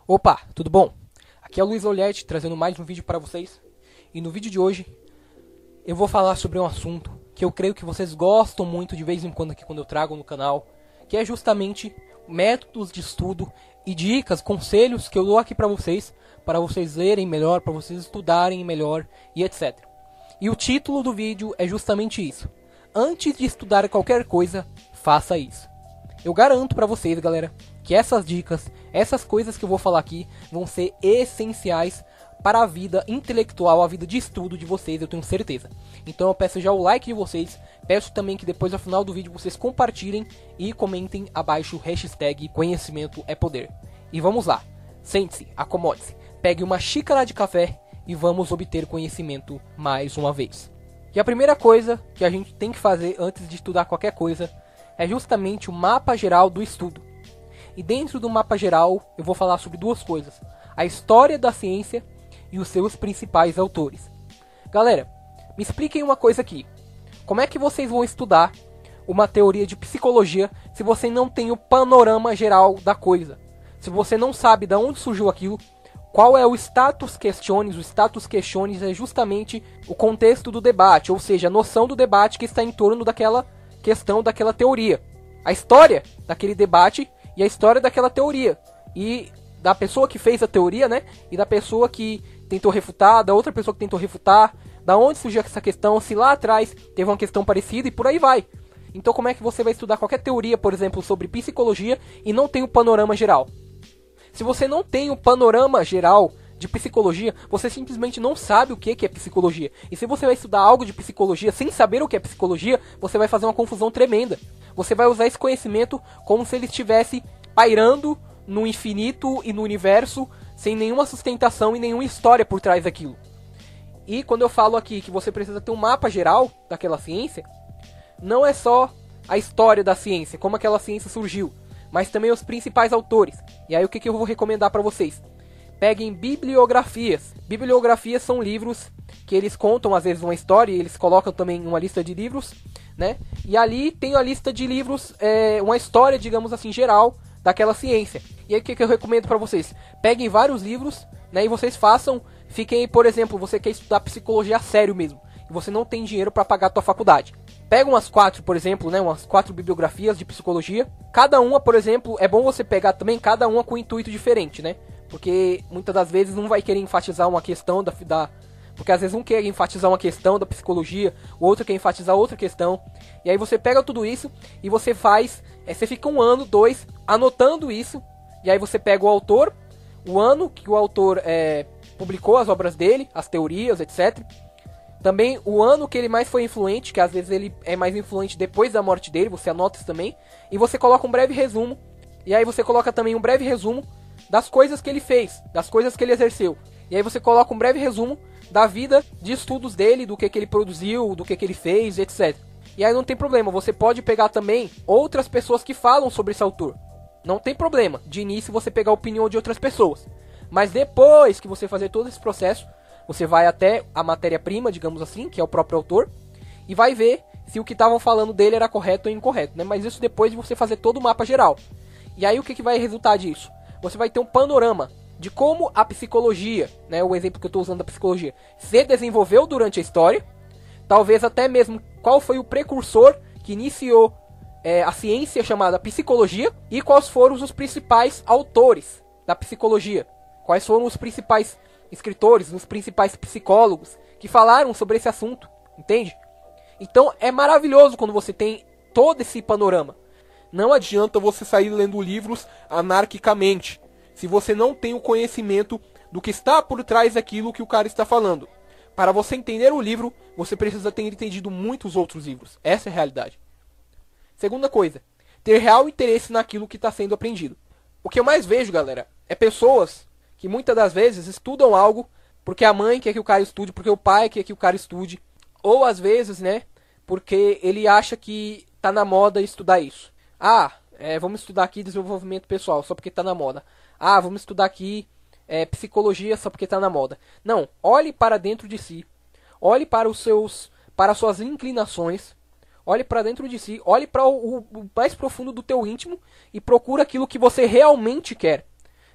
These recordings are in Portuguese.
Opa, tudo bom? Aqui é o Luiz Oliette trazendo mais um vídeo para vocês. E no vídeo de hoje eu vou falar sobre um assunto que eu creio que vocês gostam muito de vez em quando aqui quando eu trago no canal, que é justamente métodos de estudo e dicas, conselhos que eu dou aqui para vocês lerem melhor, para vocês estudarem melhor e etc. E o título do vídeo é justamente isso. Antes de estudar qualquer coisa, faça isso. Eu garanto para vocês, galera, que essas dicas, essas coisas que eu vou falar aqui vão ser essenciais para a vida intelectual, a vida de estudo de vocês, eu tenho certeza. Então eu peço já o like de vocês, peço também que depois ao final do vídeo vocês compartilhem e comentem abaixo o hashtag conhecimento é poder. E vamos lá, sente-se, acomode-se, pegue uma xícara de café e vamos obter conhecimento mais uma vez. E a primeira coisa que a gente tem que fazer antes de estudar qualquer coisa é justamente o mapa geral do estudo. E dentro do mapa geral eu vou falar sobre duas coisas: a história da ciência e os seus principais autores. Galera, me expliquem uma coisa aqui. Como é que vocês vão estudar uma teoria de psicologia se você não tem o panorama geral da coisa? Se você não sabe de onde surgiu aquilo, qual é o status questiones? O status questiones é justamente o contexto do debate, ou seja, a noção do debate que está em torno daquela questão, daquela teoria. A história daquele debate e a história daquela teoria. E da pessoa que fez a teoria, né? E da pessoa que tentou refutar, da outra pessoa que tentou refutar, da onde surgiu essa questão, se lá atrás teve uma questão parecida e por aí vai. Então como é que você vai estudar qualquer teoria, por exemplo, sobre psicologia e não tem o panorama geral? Se você não tem o panorama geral de psicologia, você simplesmente não sabe o que é psicologia. E se você vai estudar algo de psicologia sem saber o que é psicologia, você vai fazer uma confusão tremenda. Você vai usar esse conhecimento como se ele estivesse pairando no infinito e no universo, sem nenhuma sustentação e nenhuma história por trás daquilo. E quando eu falo aqui que você precisa ter um mapa geral daquela ciência, não é só a história da ciência, como aquela ciência surgiu, mas também os principais autores. E aí o que eu vou recomendar para vocês? Peguem bibliografias. Bibliografias são livros que eles contam às vezes uma história e eles colocam também uma lista de livros, né? E ali tem a lista de livros, uma história, digamos assim, geral daquela ciência. E aí o que eu recomendo para vocês? Peguem vários livros, né? E vocês fiquem, por exemplo, você quer estudar psicologia a sério mesmo, e você não tem dinheiro para pagar a tua faculdade. Pega umas 4, por exemplo, né? Umas 4 bibliografias de psicologia. Cada uma, por exemplo, é bom você pegar também cada uma com um intuito diferente, né? Porque muitas das vezes não vai querer enfatizar uma questão porque às vezes um quer enfatizar uma questão da psicologia, o outro quer enfatizar outra questão. E aí você pega tudo isso e você você fica 1 ano, 2, anotando isso. E aí você pega o autor, o ano que o autor publicou as obras dele, as teorias, etc. Também o ano que ele mais foi influente, que às vezes ele é mais influente depois da morte dele, você anota isso também. E você coloca um breve resumo. E aí você coloca também um breve resumo das coisas que ele fez, das coisas que ele exerceu. E aí você coloca um breve resumo da vida de estudos dele, do que ele produziu, do que ele fez, etc. E aí não tem problema, você pode pegar também outras pessoas que falam sobre esse autor. Não tem problema, de início você pegar a opinião de outras pessoas. Mas depois que você fazer todo esse processo, você vai até a matéria-prima, digamos assim, que é o próprio autor, e vai ver se o que estavam falando dele era correto ou incorreto, né? Mas isso depois de você fazer todo o mapa geral. E aí o que vai resultar disso? Você vai ter um panorama de como a psicologia, né, o exemplo que eu estou usando da psicologia, se desenvolveu durante a história, talvez até mesmo qual foi o precursor que iniciou a ciência chamada psicologia e quais foram os principais autores da psicologia, quais foram os principais escritores, os principais psicólogos que falaram sobre esse assunto, entende? Então é maravilhoso quando você tem todo esse panorama. Não adianta você sair lendo livros anarquicamente, se você não tem o conhecimento do que está por trás daquilo que o cara está falando. Para você entender o livro, você precisa ter entendido muitos outros livros. Essa é a realidade. Segunda coisa, ter real interesse naquilo que está sendo aprendido. O que eu mais vejo, galera, é pessoas que muitas das vezes estudam algo porque a mãe quer que o cara estude, porque o pai quer que o cara estude, ou às vezes, né, porque ele acha que tá na moda estudar isso. Vamos estudar aqui desenvolvimento pessoal, só porque tá na moda. Vamos estudar aqui psicologia, só porque tá na moda. Não, olhe para dentro de si. Olhe para as suas inclinações. Olhe para dentro de si. Olhe para o mais profundo do teu íntimo e procura aquilo que você realmente quer.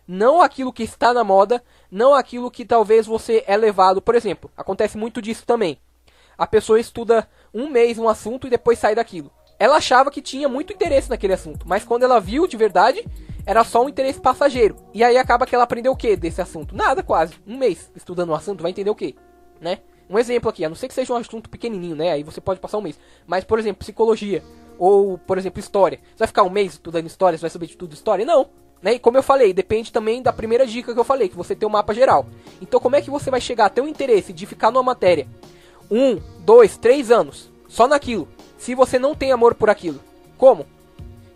não aquilo que está na moda, não aquilo que talvez você é levado. Por exemplo, acontece muito disso também. A pessoa estuda um mês um assunto e depois sai daquilo. Ela achava que tinha muito interesse naquele assunto, mas quando ela viu de verdade, era só um interesse passageiro. E aí acaba que ela aprendeu o que desse assunto? Nada, quase. Um mês estudando um assunto, vai entender o quê? Né? Um exemplo aqui, a não ser que seja um assunto pequenininho, né? Aí você pode passar um mês. Mas, por exemplo, psicologia, ou, por exemplo, história. Você vai ficar um mês estudando história, você vai saber de tudo história? Não. Né? E como eu falei, depende também da primeira dica que eu falei, que você tem um mapa geral. Então como é que você vai chegar a ter um interesse de ficar numa matéria 1, 2, 3 anos só naquilo, se você não tem amor por aquilo? Como?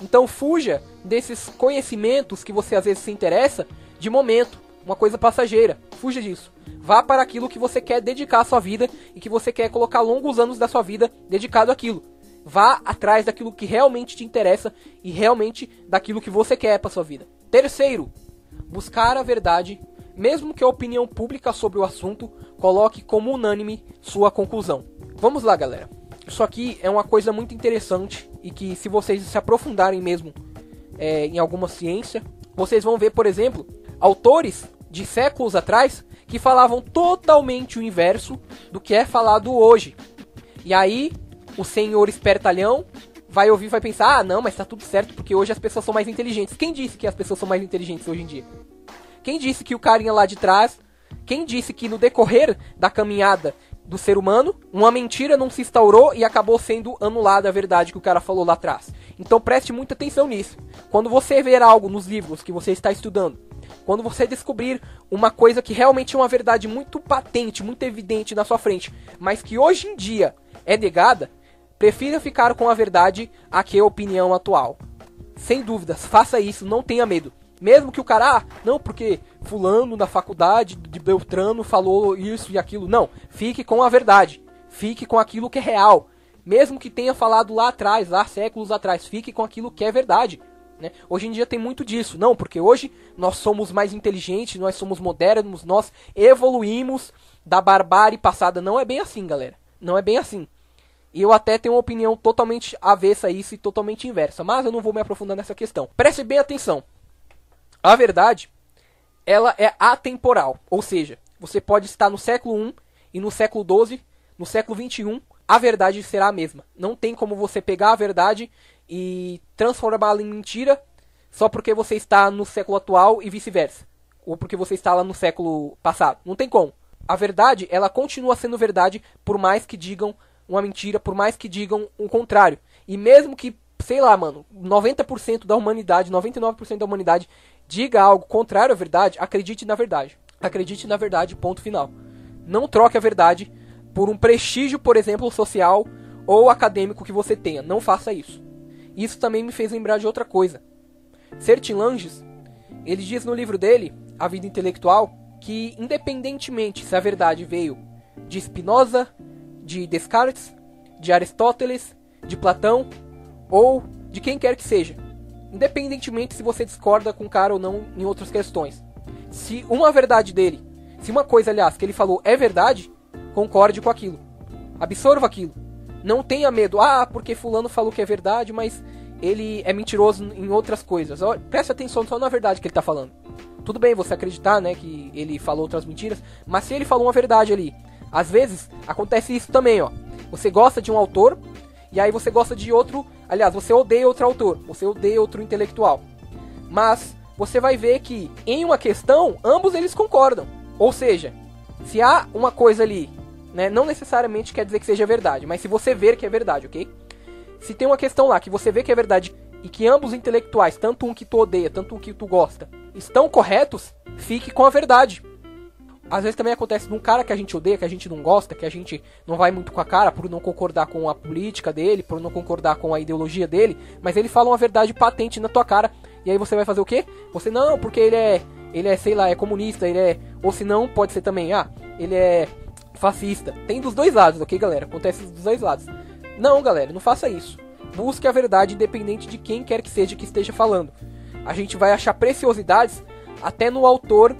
Então fuja desses conhecimentos que você às vezes se interessa de momento, uma coisa passageira. Fuja disso. Vá para aquilo que você quer dedicar a sua vida e que você quer colocar longos anos da sua vida dedicado àquilo. Vá atrás daquilo que realmente te interessa e realmente daquilo que você quer para sua vida. Terceiro, buscar a verdade, mesmo que a opinião pública sobre o assunto coloque como unânime sua conclusão. Vamos lá, galera. Isso aqui é uma coisa muito interessante e que, se vocês se aprofundarem mesmo em alguma ciência, vocês vão ver, por exemplo, autores de séculos atrás que falavam totalmente o inverso do que é falado hoje. E aí o senhor espertalhão vai ouvir e vai pensar, ah, não, mas tá tudo certo porque hoje as pessoas são mais inteligentes. Quem disse que as pessoas são mais inteligentes hoje em dia? Quem disse que o carinha lá de trás, quem disse que no decorrer da caminhada do ser humano, uma mentira não se instaurou e acabou sendo anulada a verdade que o cara falou lá atrás? Então preste muita atenção nisso. Quando você ver algo nos livros que você está estudando, quando você descobrir uma coisa que realmente é uma verdade muito patente, muito evidente na sua frente, mas que hoje em dia é negada, prefira ficar com a verdade a que a opinião atual. Sem dúvidas, faça isso, não tenha medo. Mesmo que o cara, não, porque fulano na faculdade de Beltrano falou isso e aquilo. Não, fique com a verdade. Fique com aquilo que é real. Mesmo que tenha falado lá atrás, lá séculos atrás, fique com aquilo que é verdade. Né? Hoje em dia tem muito disso. Não, porque hoje nós somos mais inteligentes, nós somos modernos, nós evoluímos da barbárie passada. Não é bem assim, galera. Não é bem assim. E eu até tenho uma opinião totalmente avessa a isso e totalmente inversa. Mas eu não vou me aprofundar nessa questão. Preste bem atenção. A verdade, ela é atemporal. Ou seja, você pode estar no século I e no século XII, no século XXI, a verdade será a mesma. Não tem como você pegar a verdade e transformá-la em mentira só porque você está no século atual e vice-versa. Ou porque você está lá no século passado. Não tem como. A verdade, ela continua sendo verdade por mais que digam uma mentira, por mais que digam o contrário. E mesmo que, sei lá, mano, 90% da humanidade, 99% da humanidade diga algo contrário à verdade, acredite na verdade. Acredite na verdade, ponto final. Não troque a verdade por um prestígio, por exemplo, social ou acadêmico que você tenha. Não faça isso. Isso também me fez lembrar de outra coisa. Sertin Langes, ele diz no livro dele, A Vida Intelectual, que independentemente se a verdade veio de Spinoza, de Descartes, de Aristóteles, de Platão ou de quem quer que seja, independentemente se você discorda com o cara ou não em outras questões, se uma verdade dele, se uma coisa, aliás, que ele falou é verdade, concorde com aquilo, absorva aquilo, não tenha medo, porque fulano falou que é verdade, mas ele é mentiroso em outras coisas. Preste atenção só na verdade que ele está falando. Tudo bem você acreditar, né, que ele falou outras mentiras, mas se ele falou uma verdade ali, às vezes acontece isso também, ó. Você gosta de um autor e aí você gosta de outro, aliás, você odeia outro autor, você odeia outro intelectual. Mas você vai ver que em uma questão ambos eles concordam. Ou seja, se há uma coisa ali, né, não necessariamente quer dizer que seja verdade, mas se você ver que é verdade, ok? Se tem uma questão lá que você vê que é verdade e que ambos intelectuais, tanto um que tu odeia, tanto um que tu gosta, estão corretos, fique com a verdade. Às vezes também acontece de um cara que a gente odeia, que a gente não gosta, que a gente não vai muito com a cara por não concordar com a política dele, por não concordar com a ideologia dele, mas ele fala uma verdade patente na tua cara, e aí você vai fazer o quê? Você, não, porque ele é, sei lá, é comunista, ele é, ou se não, pode ser também, ele é fascista. Tem dos dois lados, ok, galera? Acontece dos dois lados. Não, galera, não faça isso. Busque a verdade independente de quem quer que seja que esteja falando. A gente vai achar preciosidades até no autor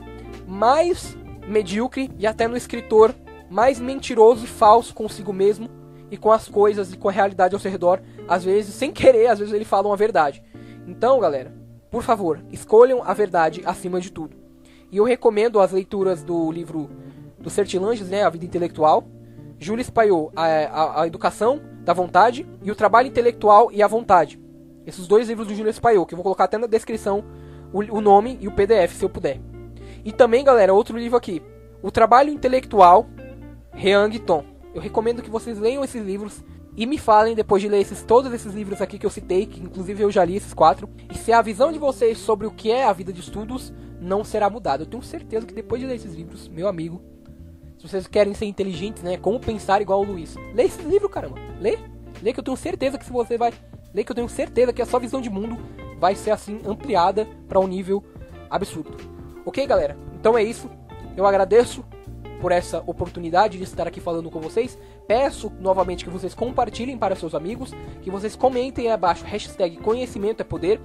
mais medíocre e até no escritor mais mentiroso e falso consigo mesmo e com as coisas e com a realidade ao seu redor. Às vezes, sem querer, às vezes ele fala uma verdade. Então, galera, por favor, escolham a verdade acima de tudo. E eu recomendo as leituras do livro do Sertilanges, né, A Vida Intelectual, Jules Payot, a Educação da Vontade, e O Trabalho Intelectual e a Vontade. Esses 2 livros do Jules Payot, que eu vou colocar até na descrição o nome e o PDF, se eu puder. E também, galera, outro livro aqui, O Trabalho Intelectual, Heang Tom. Eu recomendo que vocês leiam esses livros e me falem, depois de ler todos esses livros aqui que eu citei, que inclusive eu já li esses 4, e se a visão de vocês sobre o que é a vida de estudos não será mudada. Eu tenho certeza que depois de ler esses livros, meu amigo, se vocês querem ser inteligentes, né, como pensar igual o Luiz, lê esse livro, caramba, lê que eu tenho certeza que se você vai ler, que eu tenho certeza que a sua visão de mundo vai ser assim ampliada para um nível absurdo. Ok, galera? Então é isso. Eu agradeço por essa oportunidade de estar aqui falando com vocês. Peço novamente que vocês compartilhem para seus amigos, que vocês comentem aí abaixo #conhecimento é poder,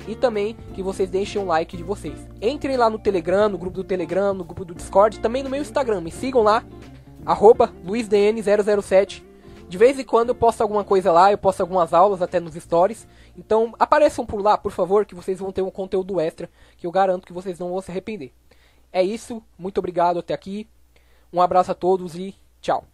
e também que vocês deixem um like de vocês. Entrem lá no Telegram, no grupo do Telegram, no grupo do Discord, também no meu Instagram, me sigam lá, @luisdn007. De vez em quando eu posto alguma coisa lá, eu posto algumas aulas até nos stories. Então apareçam por lá, por favor, que vocês vão ter um conteúdo extra, que eu garanto que vocês não vão se arrepender. É isso, muito obrigado até aqui. Um abraço a todos e tchau.